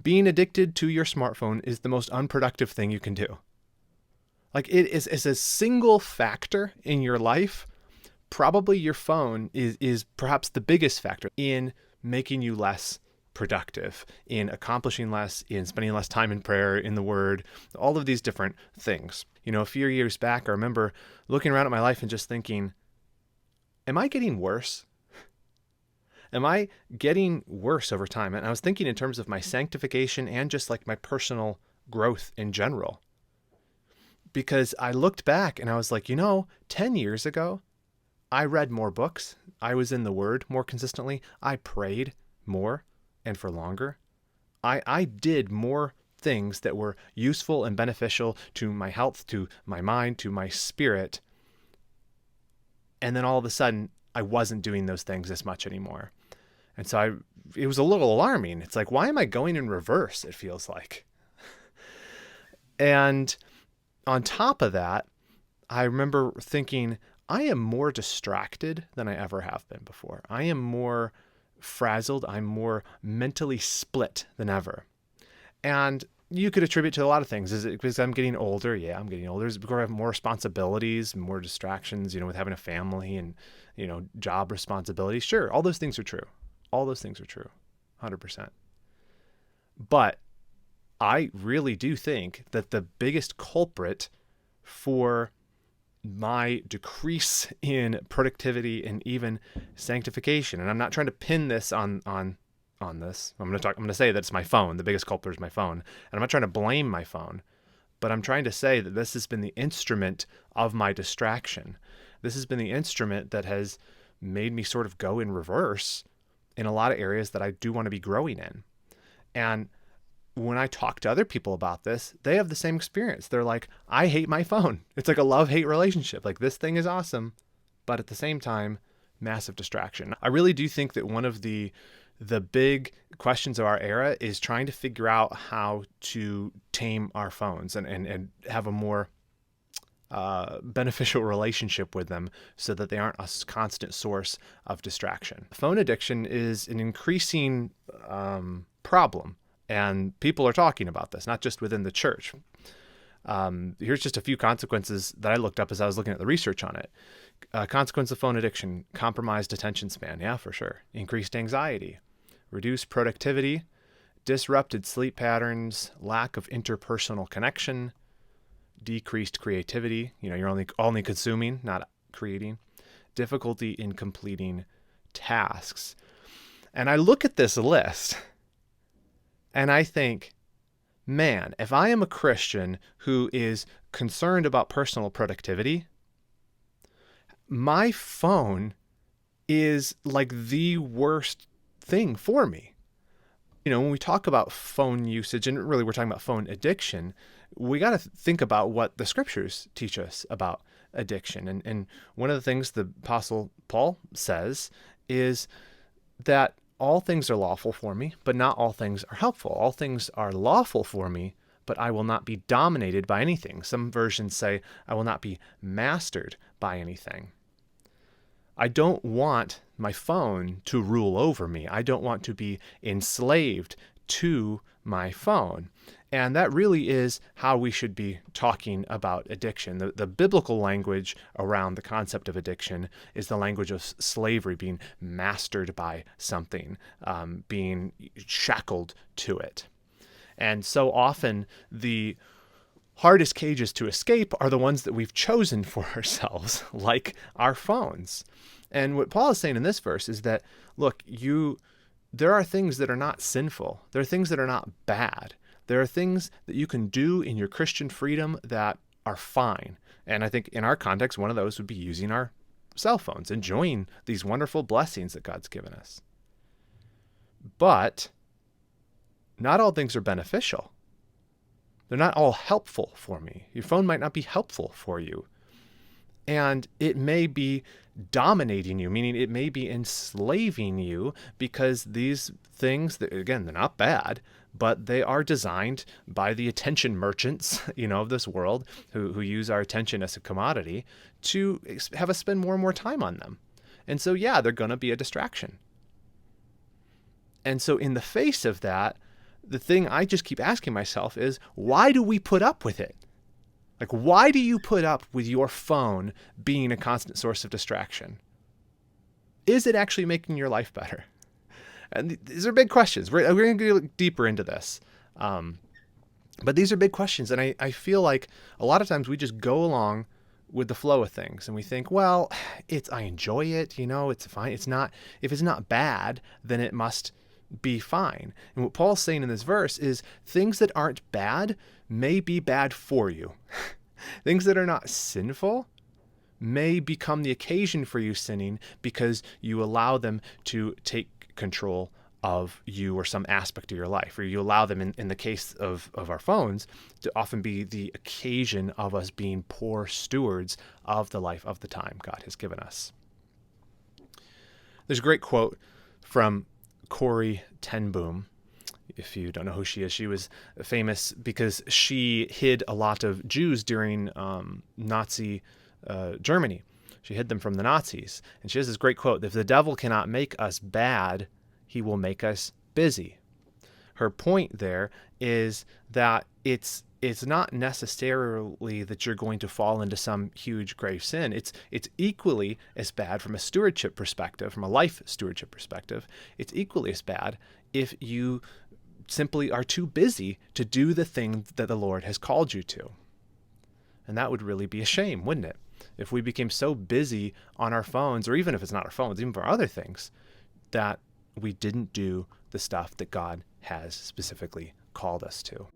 being addicted to your smartphone is the most unproductive thing you can do. Like it is a single factor in your life. Probably your phone is perhaps the biggest factor in making you less productive, in accomplishing less, in spending less time in prayer, in the word, all of these different things. A few years back, I remember looking around at my life and just thinking, am I getting worse? Am I getting worse over time? And I was thinking in terms of my sanctification and just like my personal growth in general. Because I looked back and I was like, 10 years ago, I read more books. I was in the Word more consistently. I prayed more and for longer. I did more things that were useful and beneficial to my health, to my mind, to my spirit. And then all of a sudden, I wasn't doing those things as much anymore. And so it was a little alarming. It's like, why am I going in reverse? It feels like. And on top of that, I remember thinking, I am more distracted than I ever have been before. I am more frazzled. I'm more mentally split than ever. And you could attribute to a lot of things. Is it because I'm getting older? Yeah, I'm getting older. Is it because I have more responsibilities, more distractions, with having a family and, job responsibilities? Sure, all those things are true. All those things are true, 100%. But I really do think that the biggest culprit for my decrease in productivity and even sanctification, and I'm not trying to pin this on this. I'm going to say that it's my phone. The biggest culprit is my phone. And I'm not trying to blame my phone, but I'm trying to say that this has been the instrument of my distraction. This has been the instrument that has made me sort of go in reverse in a lot of areas that I do want to be growing in. And when I talk to other people about this, they have the same experience. They're like, I hate my phone. It's like a love-hate relationship. Like, this thing is awesome, but at the same time, massive distraction. I really do think that one of the big questions of our era is trying to figure out how to tame our phones and have a more beneficial relationship with them so that they aren't a constant source of distraction. Phone addiction is an increasing problem. And people are talking about this, not just within the church. Here's just a few consequences that I looked up as I was looking at the research on it. Consequence of phone addiction: compromised attention span. Yeah, for sure. Increased anxiety, reduced productivity, disrupted sleep patterns, lack of interpersonal connection, decreased creativity. You're only consuming, not creating. Difficulty in completing tasks. And I look at this list and I think, man, if I am a Christian who is concerned about personal productivity, my phone is like the worst thing for me. When we talk about phone usage, and really we're talking about phone addiction, we got to think about what the scriptures teach us about addiction. And one of the things the Apostle Paul says is that all things are lawful for me, but not all things are helpful. All things are lawful for me, but I will not be dominated by anything. Some versions say I will not be mastered by anything. I don't want my phone to rule over me. I don't want to be enslaved to my phone. And that really is how we should be talking about addiction. The biblical language around the concept of addiction is the language of slavery, being mastered by something, being shackled to it. And so often the hardest cages to escape are the ones that we've chosen for ourselves, like our phones. And what Paul is saying in this verse is that, look, there are things that are not sinful. There are things that are not bad. There are things that you can do in your Christian freedom that are fine. And I think in our context, one of those would be using our cell phones, enjoying these wonderful blessings that God's given us. But not all things are beneficial. They're not all helpful for me. Your phone might not be helpful for you. And it may be dominating you, meaning it may be enslaving you, because these things, again, they're not bad, but they are designed by the attention merchants, of this world who use our attention as a commodity to have us spend more and more time on them. And so, yeah, they're going to be a distraction. And so in the face of that, the thing I just keep asking myself is, why do we put up with it? Like, why do you put up with your phone being a constant source of distraction? Is it actually making your life better? And these are big questions. We're going to go deeper into this. But these are big questions. And I feel like a lot of times we just go along with the flow of things and we think, well, I enjoy it, it's fine. If it's not bad, then it must be fine. And what Paul's saying in this verse is things that aren't bad may be bad for you. Things that are not sinful may become the occasion for you sinning because you allow them to take control of you or some aspect of your life, or you allow them, in the case of our phones, to often be the occasion of us being poor stewards of the life of the time God has given us. There's a great quote from Corrie ten Boom. If you don't know who she is, she was famous because she hid a lot of Jews during Nazi Germany. She hid them from the Nazis. And she has this great quote: "If the devil cannot make us bad, he will make us busy." Her point there is that it's not necessarily that you're going to fall into some huge grave sin. It's equally as bad from a stewardship perspective, from a life stewardship perspective. It's equally as bad if you simply are too busy to do the thing that the Lord has called you to. And that would really be a shame, wouldn't it? If we became so busy on our phones, or even if it's not our phones, even for other things, that we didn't do the stuff that God has specifically called us to.